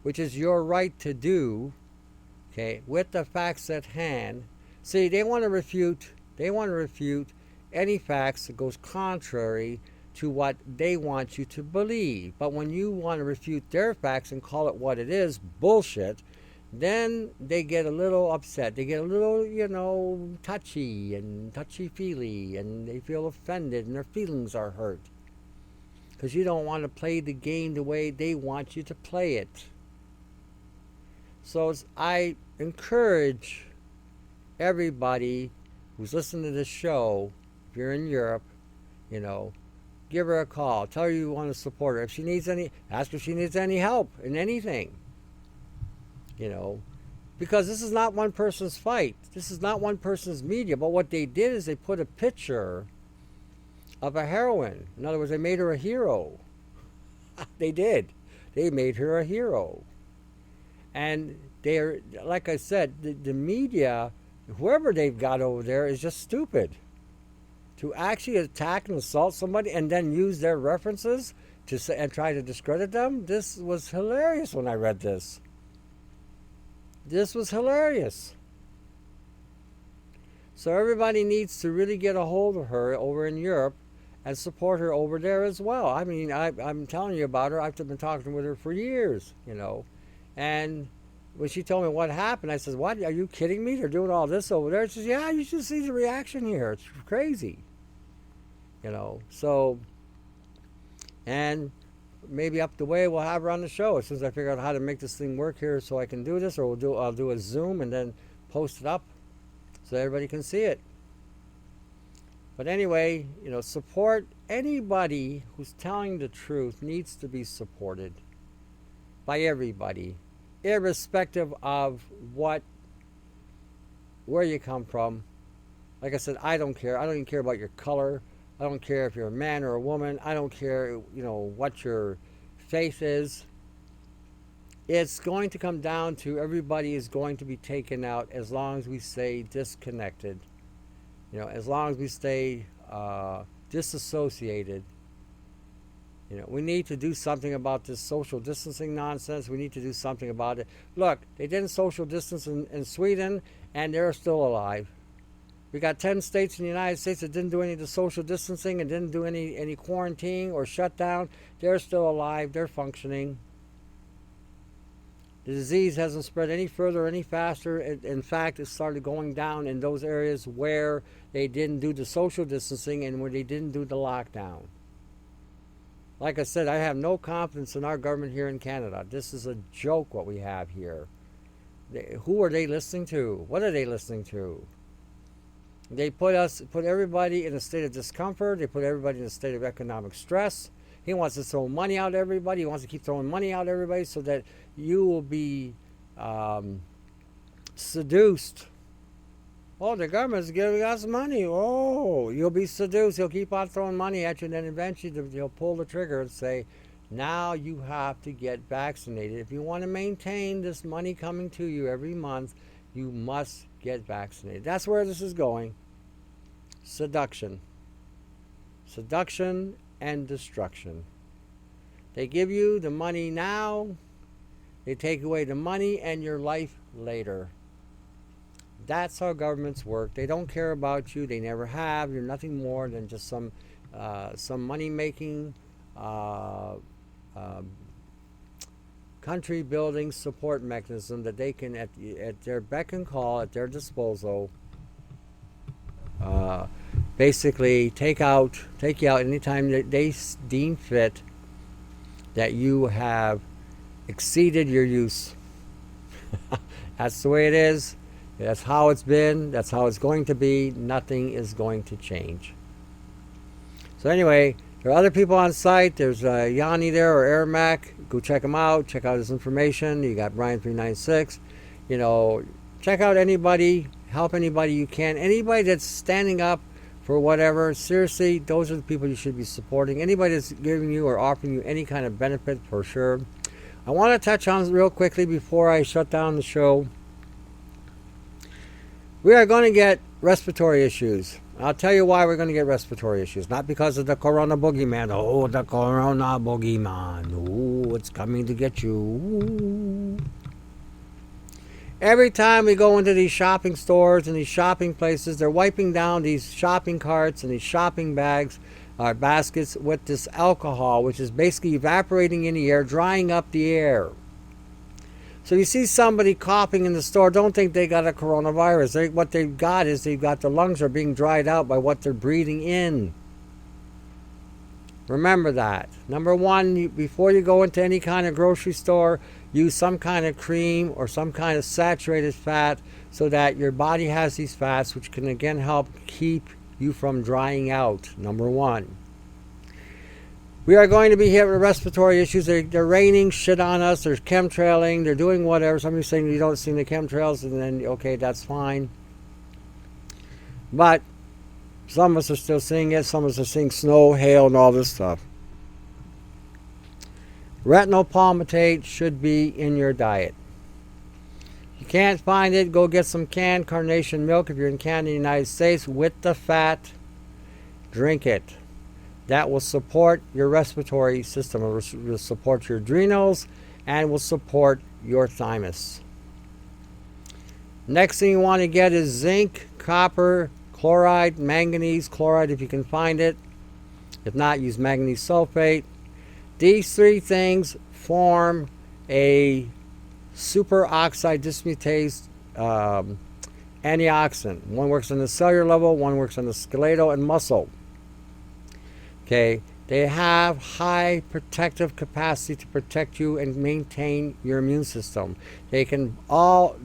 which is your right to do, okay, with the facts at hand. See, they want to refute any facts that goes contrary to what they want you to believe. But when you want to refute their facts and call it what it is, bullshit, then they get a little upset. They get a little, touchy and touchy-feely, and they feel offended, and their feelings are hurt. Because you don't want to play the game the way they want you to play it. So I encourage everybody who's listening to this show, if you're in Europe, give her a call. Tell her you want to support her. If she needs ask her if she needs any help in anything. Because this is not one person's fight. This is not one person's media. But what they did is they put a picture of a heroine. In other words, they made her a hero. They did. They made her a hero. And they're, like I said, the media, whoever they've got over there, is just stupid. To actually attack and assault somebody and then use their references to say, and try to discredit them, this was hilarious when I read this. This was hilarious. So everybody needs to really get a hold of her over in Europe and support her over there as well. I mean, I'm telling you about her. I've been talking with her for years, And when she told me what happened, I said, "What? Are you kidding me? They're doing all this over there?" She says, "Yeah, you should see the reaction here. It's crazy." So, and maybe up the way we'll have her on the show as soon as I figure out how to make this thing work here so I can do this, or I'll do a Zoom and then post it up so everybody can see it. But anyway, support anybody who's telling the truth needs to be supported by everybody, irrespective of where you come from. Like I said, I don't care. I don't even care about your color. I don't care if you're a man or a woman. I don't care, what your faith is. It's going to come down to everybody is going to be taken out as long as we stay disconnected. As long as we stay disassociated. We need to do something about this social distancing nonsense. We need to do something about it. Look, they didn't social distance in Sweden, and they're still alive. We got 10 states in the United States that didn't do any of the social distancing and didn't do any quarantine or shutdown. They're still alive. They're functioning. The disease hasn't spread any further or any faster. In fact, it started going down in those areas where they didn't do the social distancing and where they didn't do the lockdown. Like I said, I have no confidence in our government here in Canada. This is a joke what we have here. Who are they listening to? What are they listening to? They put everybody in a state of discomfort. They put everybody in a state of economic stress. He wants to throw money out at everybody. He wants to keep throwing money out at everybody so that you will be seduced. Oh, the government's giving us money. Oh, you'll be seduced. He'll keep on throwing money at you, and then eventually he'll pull the trigger and say, now you have to get vaccinated. If you want to maintain this money coming to you every month, you must get vaccinated. That's where this is going. Seduction. Seduction and destruction. They give you the money now, they take away the money and your life later. That's how governments work. They don't care about you. They never have. You're nothing more than just some money-making, country-building support mechanism that they can, at their beck and call, at their disposal, basically take you out anytime that they deem fit that you have exceeded your use. That's the way it is. That's how it's been. That's how it's going to be. Nothing is going to change. So anyway, there are other people on site. There's Yanni there, or Airmac. Go check him out. Check out his information. You got Brian396. You know, check out anybody. Help anybody you can. Anybody that's standing up for whatever. Seriously, those are the people you should be supporting. Anybody that's giving you or offering you any kind of benefit, for sure. I want to touch on real quickly before I shut down the show. We are going to get respiratory issues. I'll tell you why we're going to get respiratory issues. Not because of the corona boogeyman. Oh, the corona boogeyman. Oh, it's coming to get you. Ooh. Every time we go into these shopping stores and these shopping places, they're wiping down these shopping carts and these shopping bags or baskets with this alcohol, which is basically evaporating in the air, drying up the air. So you see somebody coughing in the store, don't think they got a coronavirus. What they've got is they've got the lungs are being dried out by what they're breathing in. Remember that. Number one, before you go into any kind of grocery store, use some kind of cream or some kind of saturated fat so that your body has these fats, which can again help keep you from drying out. Number one. We are going to be hit with respiratory issues. They're raining shit on us. They're chemtrailing. They're doing whatever. Somebody's saying you don't see the chemtrails, and then, okay, that's fine. But some of us are still seeing it. Some of us are seeing snow, hail, and all this stuff. Retinol palmitate should be in your diet. If you can't find it, go get some canned carnation milk if you're in Canada, United States, with the fat. Drink it. That will support your respiratory system. It will support your adrenals and will support your thymus. Next thing you want to get is zinc, copper, chloride, manganese chloride if you can find it. If not, use manganese sulfate. These three things form a superoxide dismutase antioxidant. One works on the cellular level, one works on the skeletal and muscle. Okay, they have high protective capacity to protect you and maintain your immune system. They all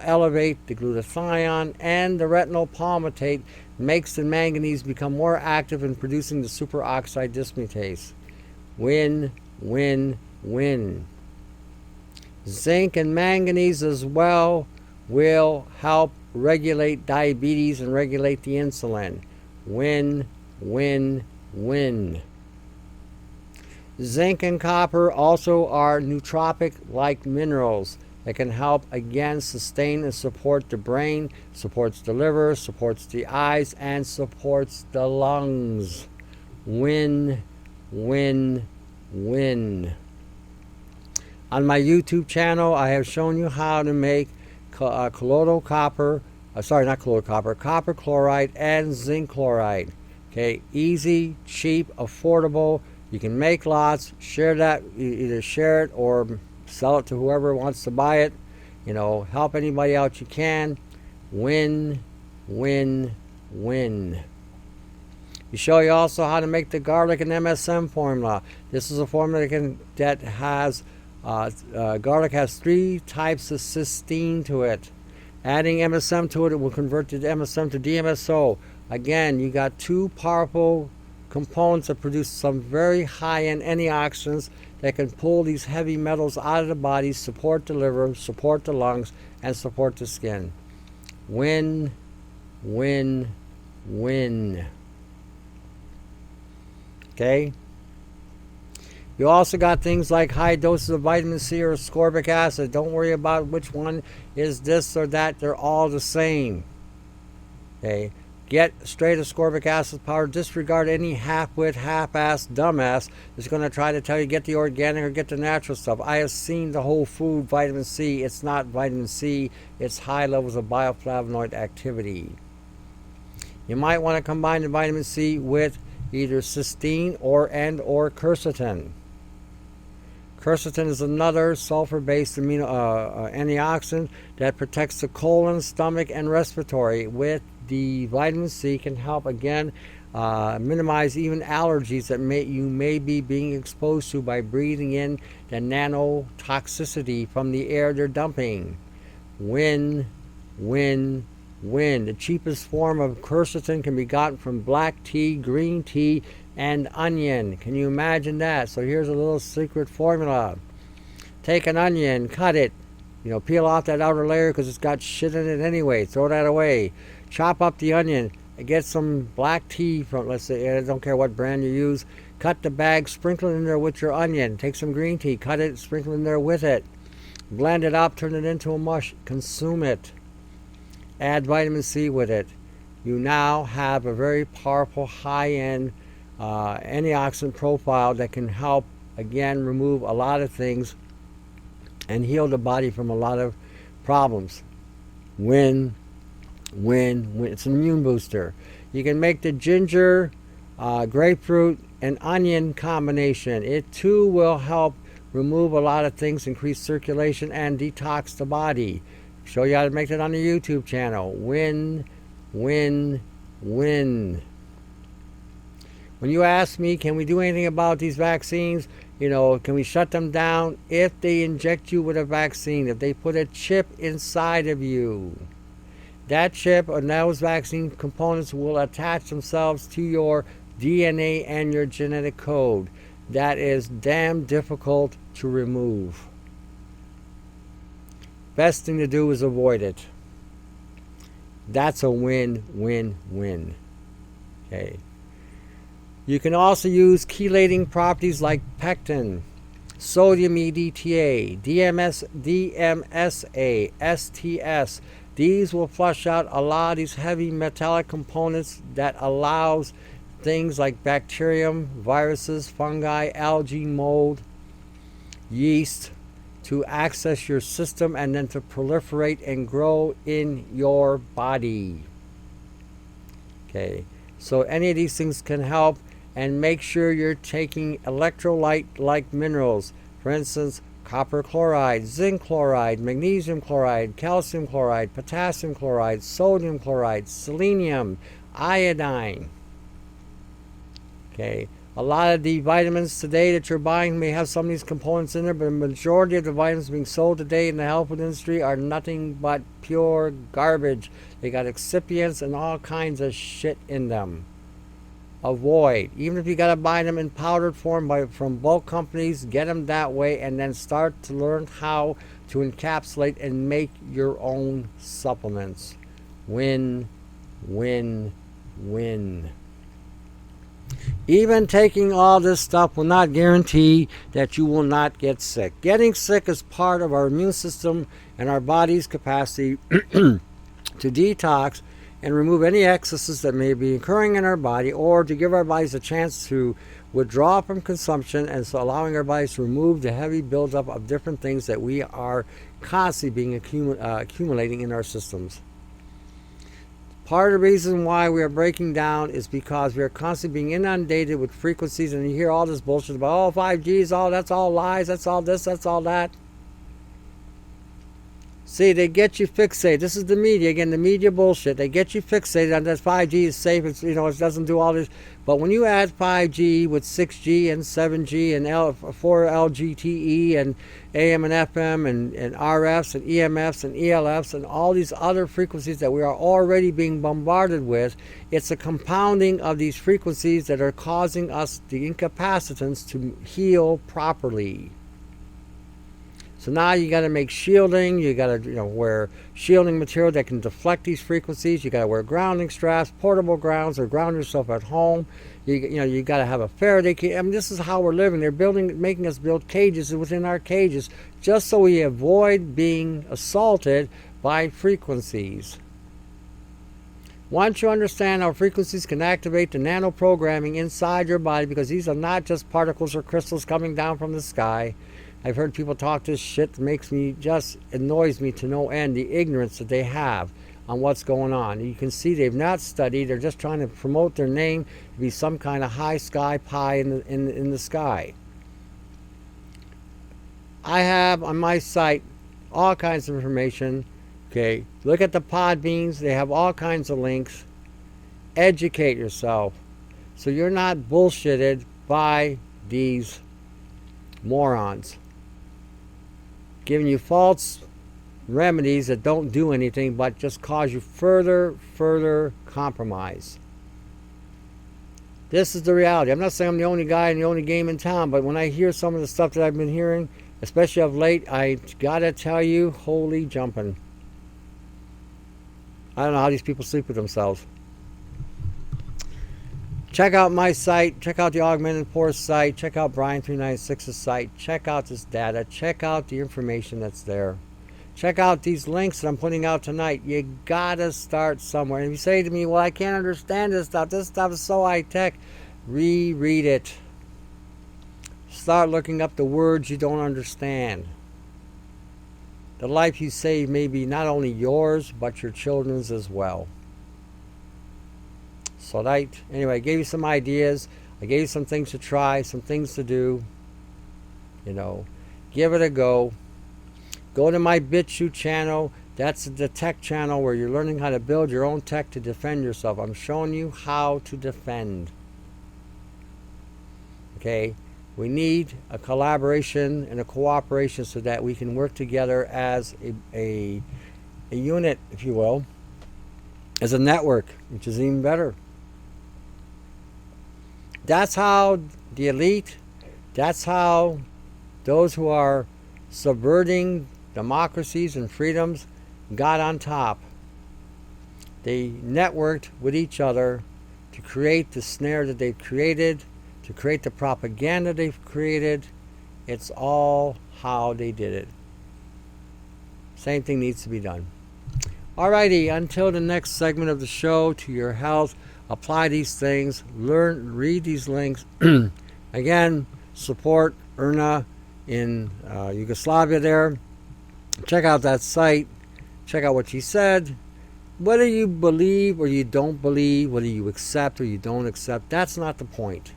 elevate the glutathione, and the retinol palmitate makes the manganese become more active in producing the superoxide dismutase. Win, win, win. Zinc and manganese as well will help regulate diabetes and regulate the insulin. Win, win, win. Zinc and copper also are nootropic-like minerals that can help again sustain and support the brain, supports the liver, supports the eyes, and supports the lungs. Win, win, win. On my YouTube channel, I have shown you how to make copper chloride and zinc chloride. Okay, easy, cheap, affordable. You can make lots, share that, either share it or sell it to whoever wants to buy it. You know, help anybody out you can. Win, win, win. We show you also how to make the garlic and MSM formula. This is a formula that has, garlic has 3 types of cysteine to it. Adding MSM to it, it will convert the MSM to DMSO. Again, you got 2 powerful components that produce some very high-end antioxidants that can pull these heavy metals out of the body, support the liver, support the lungs, and support the skin. Win, win, win. Okay? You also got things like high doses of vitamin C or ascorbic acid. Don't worry about which one is this or that. They're all the same. Okay? Get straight ascorbic acid powder. Disregard any half-wit, half-ass, dumbass that's going to try to tell you get the organic or get the natural stuff. I have seen the whole food vitamin C. It's not vitamin C. It's high levels of bioflavonoid activity. You might want to combine the vitamin C with either cysteine or quercetin. Quercetin is another sulfur-based antioxidant that protects the colon, stomach, and respiratory. With the vitamin C can help again minimize even allergies that you may be being exposed to by breathing in the nanotoxicity from the air they're dumping. Win, win, win. The cheapest form of quercetin can be gotten from black tea, green tea, and onion. Can you imagine that? So here's a little secret formula. Take an onion, cut it, peel off that outer layer because it's got shit in it anyway. Throw that away. Chop up the onion and get some black tea from, let's say, I don't care what brand you use. Cut the bag, sprinkle it in there with your onion. Take some green tea, cut it, sprinkle it in there with it. Blend it up, turn it into a mush, consume it. Add vitamin C with it. You now have a very powerful high-end antioxidant profile that can help, again, remove a lot of things and heal the body from a lot of problems. Win, win, win. It's an immune booster. You can make the ginger, grapefruit, and onion combination. It too will help remove a lot of things, increase circulation, and detox the body. Show you how to make that on the YouTube channel. Win, win, win. When you ask me, can we do anything about these vaccines? Can we shut them down? If they inject you with a vaccine, if they put a chip inside of you, that chip and those vaccine components will attach themselves to your DNA and your genetic code. That is damn difficult to remove. Best thing to do is avoid it. That's a win-win-win. Okay. You can also use chelating properties like pectin, sodium EDTA, DMSA, STS. These will flush out a lot of these heavy metallic components that allows things like bacterium, viruses, fungi, algae, mold, yeast to access your system and then to proliferate and grow in your body. Okay, so any of these things can help. And make sure you're taking electrolyte-like minerals. For instance, copper chloride, zinc chloride, magnesium chloride, calcium chloride, potassium chloride, sodium chloride, selenium, iodine. Okay, a lot of the vitamins today that you're buying may have some of these components in there, but the majority of the vitamins being sold today in the health food industry are nothing but pure garbage. They got excipients and all kinds of shit in them. Avoid. Even if you got to buy them in powdered form from bulk companies, get them that way and then start to learn how to encapsulate and make your own supplements. Win, win, win. Even taking all this stuff will not guarantee that you will not get sick. Getting sick is part of our immune system and our body's capacity to detox and remove any excesses that may be occurring in our body, or to give our bodies a chance to withdraw from consumption, and so allowing our bodies to remove the heavy buildup of different things that we are constantly being accumulating in our systems. Part of the reason why we are breaking down is because we are constantly being inundated with frequencies, and you hear all this bullshit about, 5G is all, that's all lies, that's all this, that's all that. See, they get you fixated. This is the media. Again, the media bullshit. They get you fixated on that 5G is safe. It's, it doesn't do all this. But when you add 5G with 6G and 7G and 4LGTE and AM and FM and RFs and EMFs and ELFs and all these other frequencies that we are already being bombarded with, it's a compounding of these frequencies that are causing us the incapacitance to heal properly. So now you got to make shielding. You got to wear shielding material that can deflect these frequencies. You got to wear grounding straps, portable grounds, or ground yourself at home. You got to have a Faraday cage. I mean, this is how we're living. They're making us build cages within our cages, just so we avoid being assaulted by frequencies. Once you understand how frequencies can activate the nanoprogramming inside your body, because these are not just particles or crystals coming down from the sky. I've heard people talk this shit that makes me, just annoys me to no end, the ignorance that they have on what's going on. You can see they've not studied. They're just trying to promote their name to be some kind of high sky pie in the sky. I have on my site all kinds of information. Okay, look at the Podbeans. They have all kinds of links. Educate yourself so you're not bullshitted by these morons giving you false remedies that don't do anything but just cause you further compromise. This is the reality. I'm not saying I'm the only guy in the only game in town, but when I hear some of the stuff that I've been hearing, especially of late, I gotta tell you, holy jumping. I don't know how these people sleep with themselves. Check out my site. Check out the Augmented Force site. Check out Brian396's site. Check out this data. Check out the information that's there. Check out these links that I'm putting out tonight. You gotta start somewhere. And if you say to me, well, I can't understand this stuff is so high-tech, reread it. Start looking up the words you don't understand. The life you save may be not only yours, but your children's as well. So anyway, I gave you some ideas. I gave you some things to try, some things to do. You know, give it a go. Go to my BitChute channel. That's the tech channel where you're learning how to build your own tech to defend yourself. I'm showing you how to defend. Okay? We need a collaboration and a cooperation so that we can work together as a unit, if you will, as a network, which is even better. That's how the elite, that's how those who are subverting democracies and freedoms got on top. They networked with each other to create the snare that they've created, to create the propaganda they've created. It's all how they did it. Same thing needs to be done. Alrighty, until the next segment of the show, to your health, apply these things, learn, read these links. Again, support Erna in Yugoslavia there. Check out that site. Check out what she said. Whether you believe or you don't believe, whether you accept or you don't accept, that's not the point.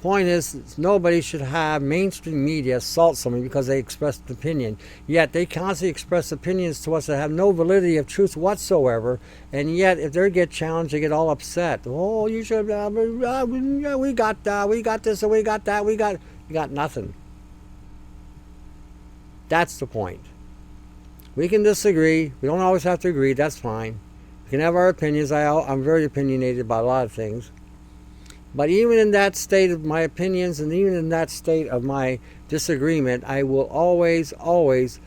Point is, nobody should have mainstream media assault somebody because they expressed an opinion. Yet they constantly express opinions to us that have no validity of truth whatsoever. And yet, if they get challenged, they get all upset. Oh, you should. We got that. We got this. And we got that. We got nothing. That's the point. We can disagree. We don't always have to agree. That's fine. We can have our opinions. I'm very opinionated about a lot of things. But even in that state of my opinions and even in that state of my disagreement, I will always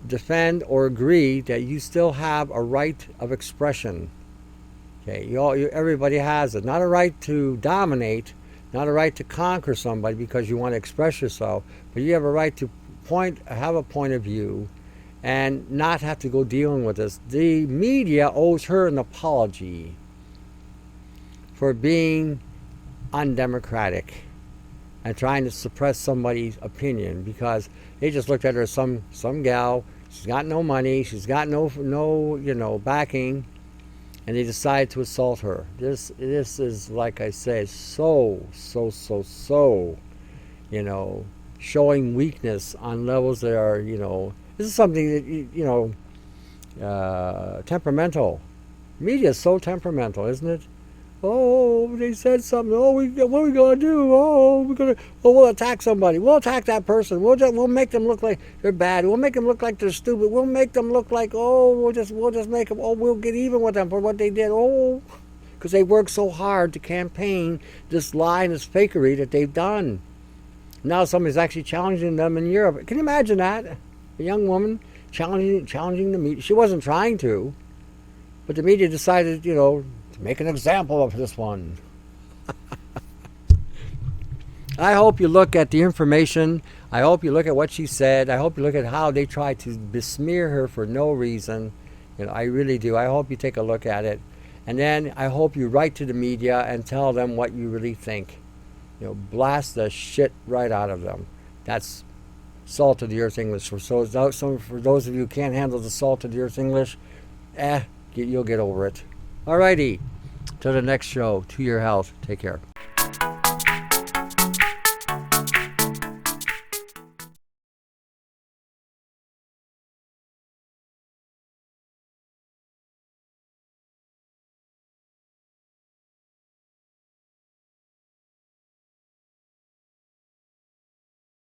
defend or agree that you still have a right of expression. Okay, everybody has it. Not a right to dominate, not a right to conquer somebody because you want to express yourself, but you have a right to have a point of view and not have to go dealing with this. The media owes her an apology for being undemocratic and trying to suppress somebody's opinion because they just looked at her as some gal. She's got no money, she's got no backing, and they decided to assault her. This is, like I say, so showing weakness on levels that are, this is something that temperamental. Media is so temperamental, isn't it? Oh, they said something. Oh, what are we gonna do? We'll attack somebody. We'll attack that person. We'll make them look like they're bad. We'll make them look like they're stupid. We'll make them look like we'll just make them. We'll get even with them for what they did. Because they worked so hard to campaign this lie and this fakery that they've done. Now somebody's actually challenging them in Europe. Can you imagine that? A young woman challenging the media. She wasn't trying to, but the media decided, to make an example of this one. I hope you look at the information. I hope you look at what she said. I hope you look at how they tried to besmear her for no reason. You know, I really do. I hope you take a look at it. And then I hope you write to the media and tell them what you really think. You know, blast the shit right out of them. That's salt of the earth English. For those of you who can't handle the salt of the earth English, you'll get over it. Alrighty. Till the next show. To your health. Take care.